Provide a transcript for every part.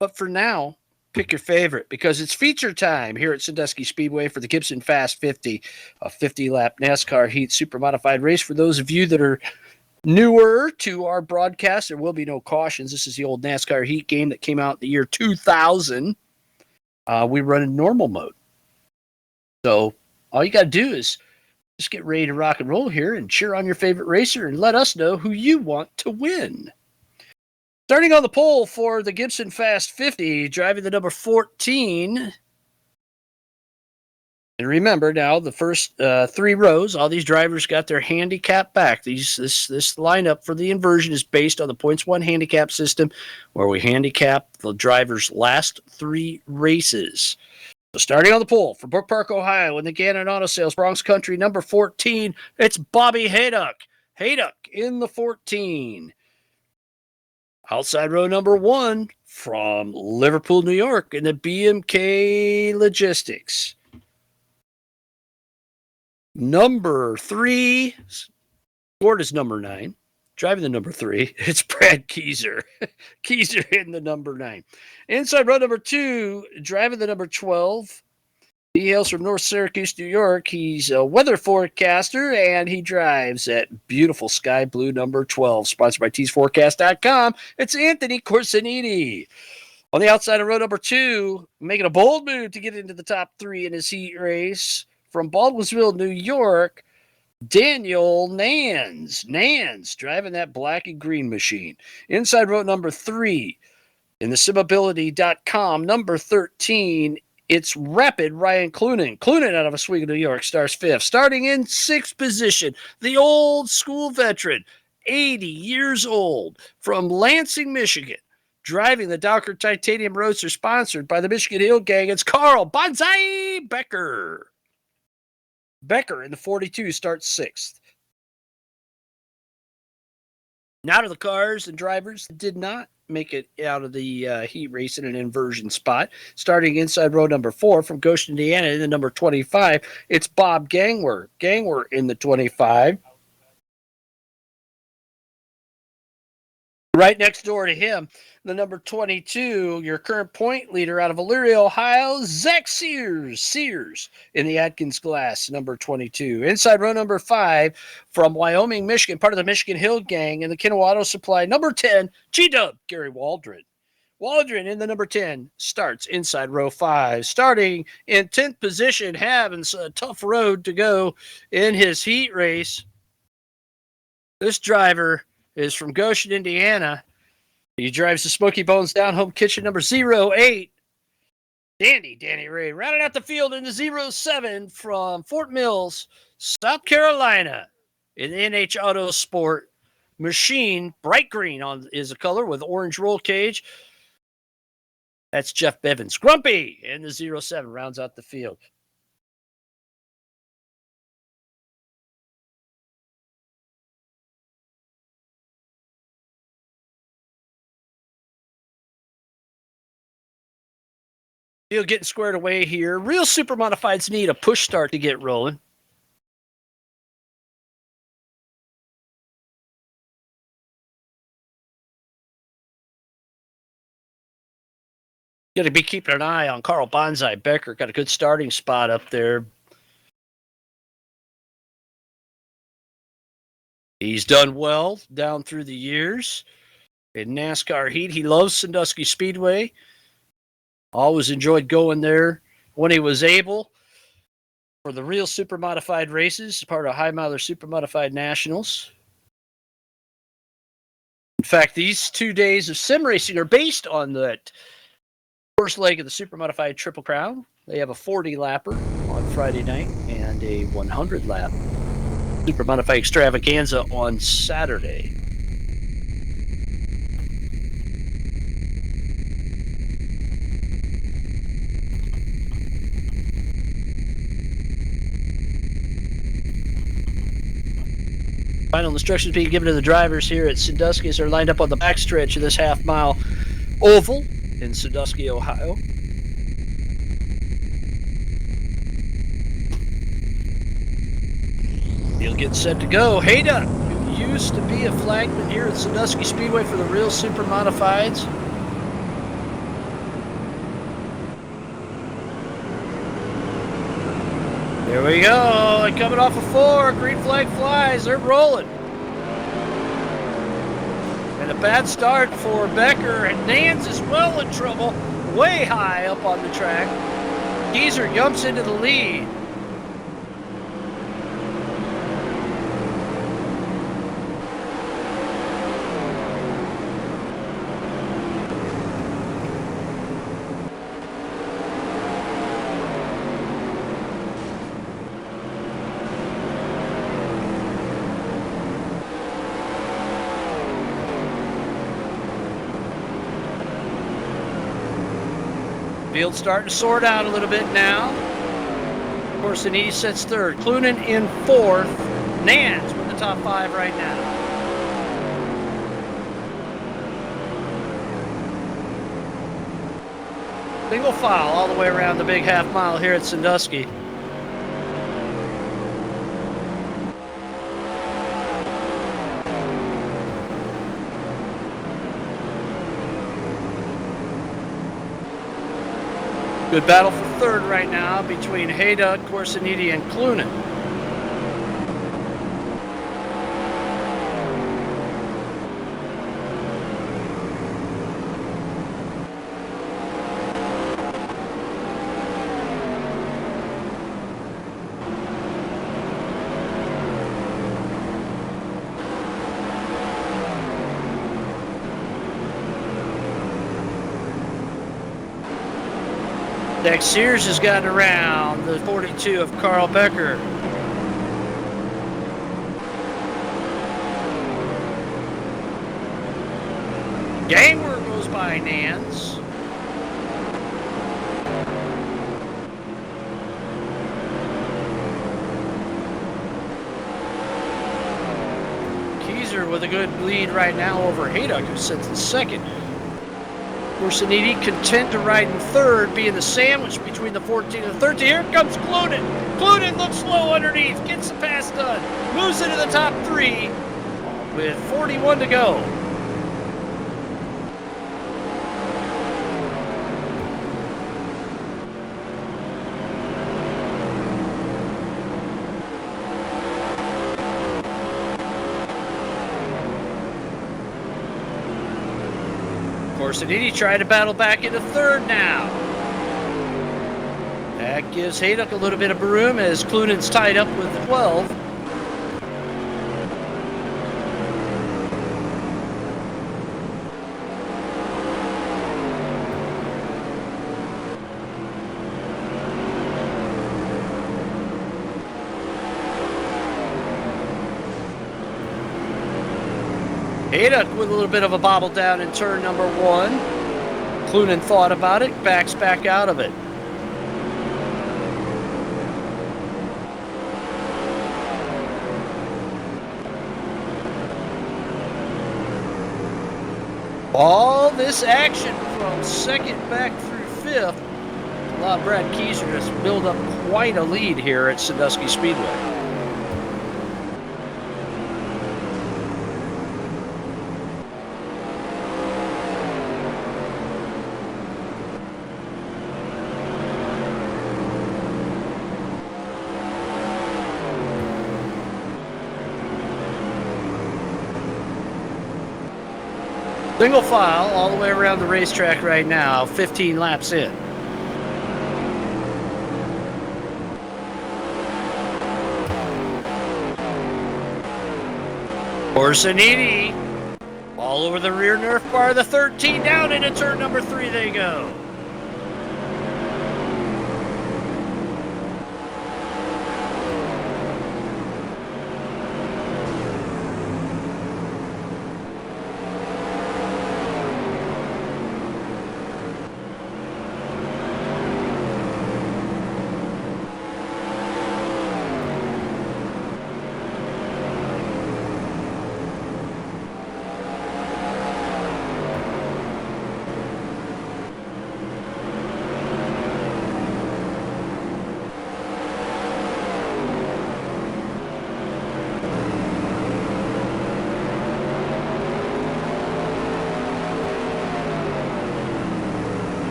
But for now, pick your favorite because it's feature time here at Sandusky Speedway for the Gibson Fast 50, a 50-lap NASCAR Heat Supermodified race. For those of you that are newer to our broadcast, there will be no cautions. This is the old NASCAR Heat game that came out in the year 2000. We run in normal mode. So all you got to do is just get ready to rock and roll here and cheer on your favorite racer and let us know who you want to win. Starting on the pole for the Gibson Fast 50, driving the number 14. And remember now, the first 3 rows, all these drivers got their handicap back. This lineup for the inversion is based on the points one handicap system, where we handicap the drivers' last 3 races. So starting on the pole for Brook Park, Ohio, in the Gannon Auto Sales Bronx Country, number 14, it's Bobby Hayduck. Hayduck in the 14. Outside row number 1 from Liverpool, New York, in the BMK Logistics. Number 3, scored is number 9. Driving the number 3, it's Brad Keyser. Keyser in the number 9. Inside row number 2, driving the number 12. He hails from North Syracuse, New York. He's a weather forecaster, and he drives that beautiful sky blue number 12, sponsored by teesforecast.com. It's Anthony Corsiniti. On the outside of row number 2, making a bold move to get into the top 3 in his heat race, from Baldwinsville, New York, Daniel Nans. Nans driving that black and green machine. Inside row number 3, in the simability.com, number 13, it's Rapid Ryan Clunan. Clunan out of Oswego, New York, starts 5th. Starting in 6th position, the old school veteran, 80 years old, from Lansing, Michigan, driving the Docker Titanium Roadster, sponsored by the Michigan Hill Gang. It's Carl Bonsai Becker. Becker in the 42 starts 6th. Now to the cars and drivers that did not make it out of the heat race in an inversion spot. Starting inside row number 4 from Goshen, Indiana, in the number 25, it's Bob Gangwer. Gangwer in the 25. Right next door to him, the number 22, your current point leader out of Elyria, Ohio, Zach Sears. Sears in the Atkins Glass, number 22. Inside row number 5 from Wyoming, Michigan, part of the Michigan Hill Gang in the Kenowa Auto Supply, number 10, G-Dub, Gary Waldron. Waldron in the number 10 starts inside row 5. Starting in 10th position, having a tough road to go in his heat race. This driver is from Goshen, Indiana. He drives the Smoky Bones Down Home Kitchen, number 08. Danny Ray. Rounding out the field in the 07 from Fort Mills, South Carolina, in the NH Auto Sport machine. Bright green is the color with orange roll cage. That's Jeff Bevins. Grumpy in the 07 rounds out the field. Field getting squared away here. Real super modifieds need a push start to get rolling. Got to be keeping an eye on Carl Bonsai Becker. Got a good starting spot up there. He's done well down through the years in NASCAR Heat. He loves Sandusky Speedway. Always enjoyed going there when he was able for the real super modified races, part of High Miler Super Modified Nationals. In fact, these 2 days of sim racing are based on that first leg of the Super Modified Triple Crown. They have a 40-lapper on Friday night and a 100-lap Super Modified Extravaganza on Saturday. Final instructions being given to the drivers here at Sandusky as they're lined up on the backstretch of this half-mile oval in Sandusky, Ohio. He'll get set to go. Hayduck, who used to be a flagman here at Sandusky Speedway for the real super modifieds. There we go. And coming off of 4, green flag flies. They're rolling. And a bad start for Becker, and Nance is well in trouble, way high up on the track. Geezer jumps into the lead. Field starting to sort out a little bit now. Of course, Aniti sets third. Clunan in fourth. Nance with the top 5 right now. Single file all the way around the big half mile here at Sandusky. Good battle for third right now between Hayduck, Corsiniti, and Clunan. Dex Sears has gotten around the 42 of Carl Becker. Gangwer goes by Nance. Keyser with a good lead right now over Hayduck, who sits in second. Corsiniti content to ride in third, being the sandwich between the 14 and the 13. Here comes Clunan. Clunan looks slow underneath, gets the pass done, moves into the top 3 with 41 to go. Corsiniti tried to battle back into third now. That gives Hayduck a little bit of room as Clunan's tied up with 12. Hayduck with a little bit of a bobble down in turn number 1. Clunan thought about it, backs back out of it. All this action from second back through fifth allowed Brad Keyser to build up quite a lead here at Sandusky Speedway. Single file all the way around the racetrack right now, 15 laps in. Corsiniti all over the rear Nerf bar, the 13 down into turn number 3 they go.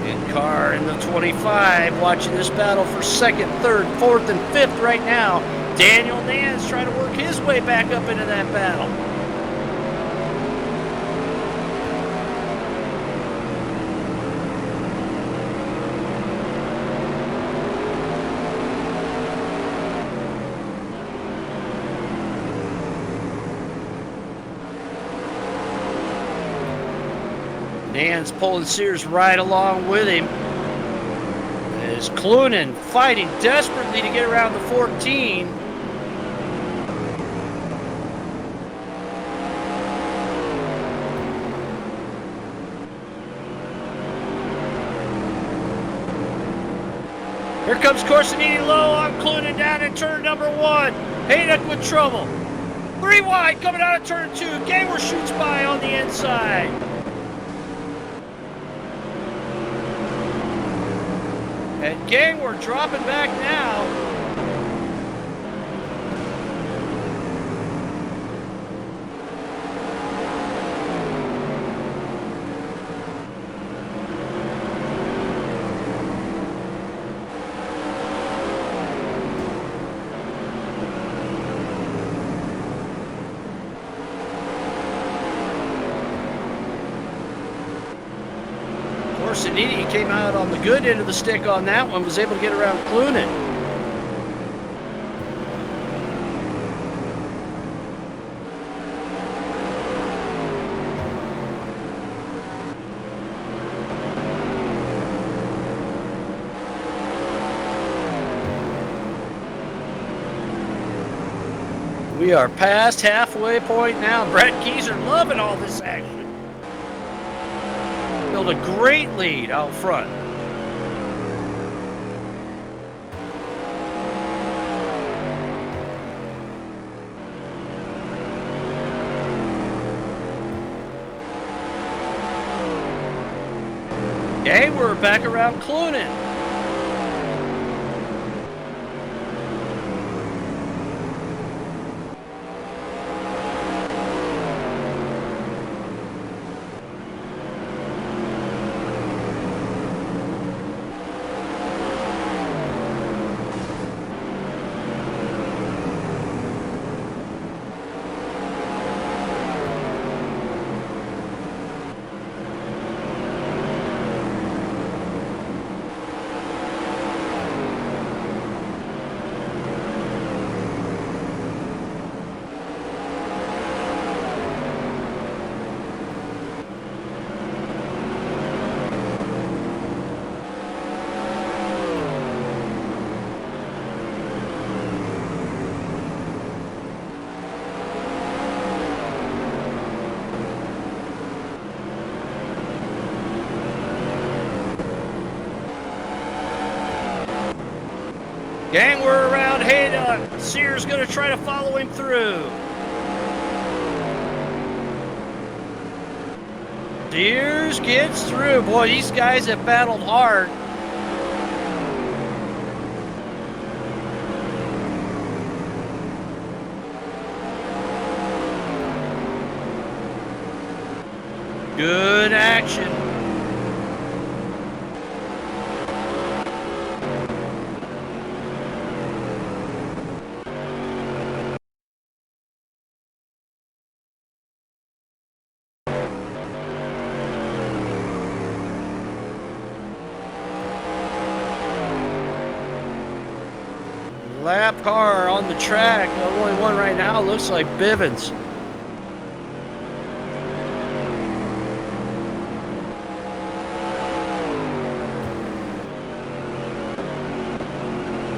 In car in the 25, watching this battle for second, third, fourth, and fifth right now. Daniel Nance trying to work his way back up into that battle. Nance pulling Sears right along with him. As Clunan fighting desperately to get around the 14. Here comes Corsinini low on Clunan down in turn number 1. Haydock with trouble. 3 wide coming out of turn 2. Gamer shoots by on the inside. And Gangwer dropping back now. Corsinini came out on the good end of the stick on that one, was able to get around Clunan. We are past halfway point now. Brett Kieser loving all this action. Built a great lead out front. Okay, we're back around Clunan. Gangwer around Haydock. Sears going to try to follow him through. Sears gets through. Boy, these guys have battled hard. Good action. Lap car on the track. The only one right now looks like Bivens.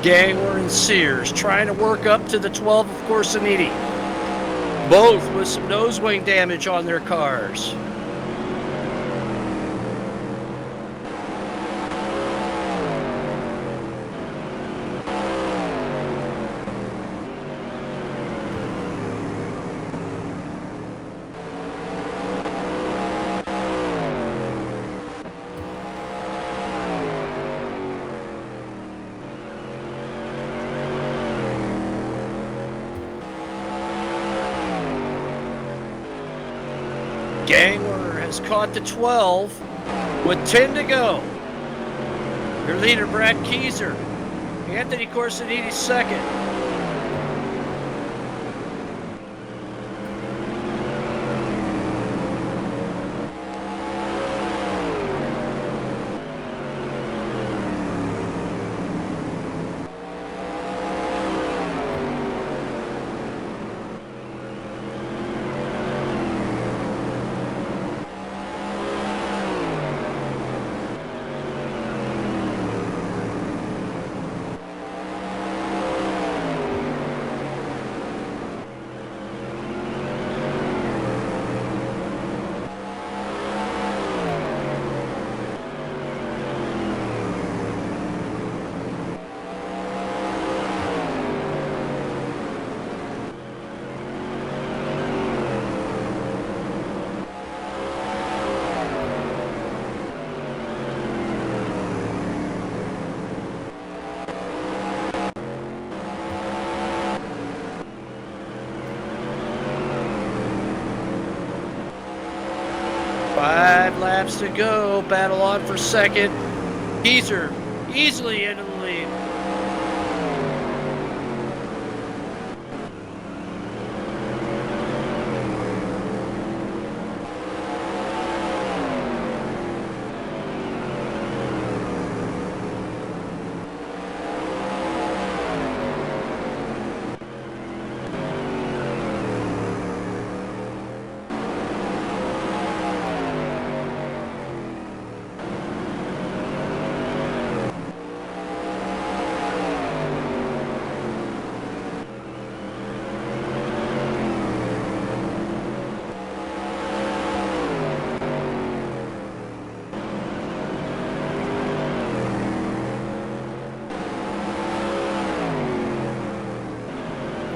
Gangwer and Sears trying to work up to the 12 of Corsinini. Both with some nose wing damage on their cars. Gangwer has caught the 12 with 10 to go. Your leader, Brad Keyser. Anthony Corsinini, second. Five laps to go. Battle on for second. Keyser easily into the lead.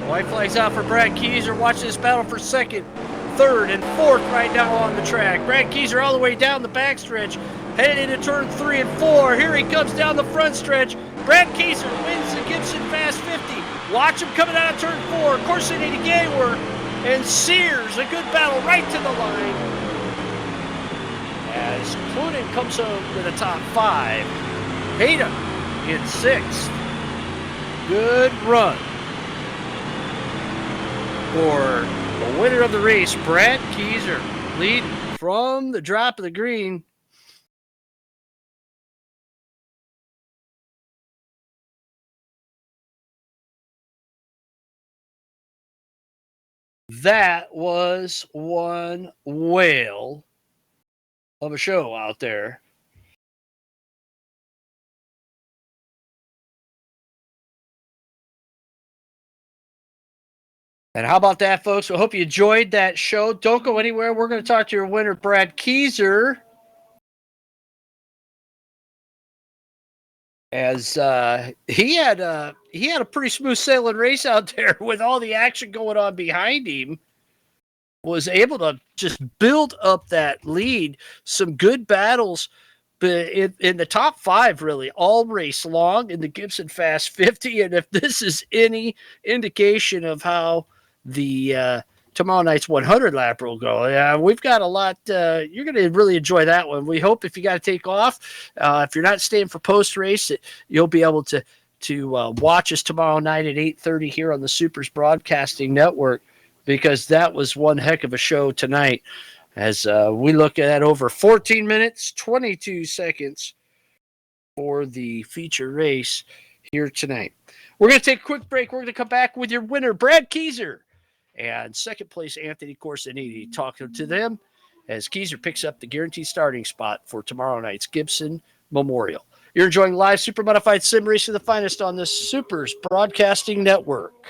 White flag's out for Brad Keyser. Watch this battle for second, third, and fourth right now on the track. Brad Keyser all the way down the backstretch, headed into turn 3 and 4. Here he comes down the front stretch. Brad Keyser wins the Gibson Fast 50. Watch him coming out of turn 4. Corsinini Gayward and Sears. A good battle right to the line. As Clunin comes home to the top 5. Hayden in 6th. Good run for the winner of the race, Brad Keyser, leading from the drop of the green. That was one whale of a show out there. And how about that, folks? I hope you enjoyed that show. Don't go anywhere. We're going to talk to your winner, Brad Keyser, as he had a pretty smooth sailing race out there with all the action going on behind him. Was able to just build up that lead. Some good battles, but in the top 5, really, all race long in the Gibson Fast 50. And if this is any indication of how the tomorrow night's 100 lap will go, we've got a lot. You're going to really enjoy that one. We hope if you got to take off, if you're not staying for post race, you'll be able to watch us tomorrow night at 8:30 here on the SUPRS Broadcasting Network, because that was one heck of a show tonight. As we look at over 14 minutes, 22 seconds for the feature race here tonight. We're going to take a quick break. We're going to come back with your winner, Brad Keyser, and second place, Anthony Corsinini. Talking to them as Keyser picks up the guaranteed starting spot for tomorrow night's Gibson Memorial. You're enjoying live Supermodified Sim Racing, the finest on the SUPRS Broadcasting Network.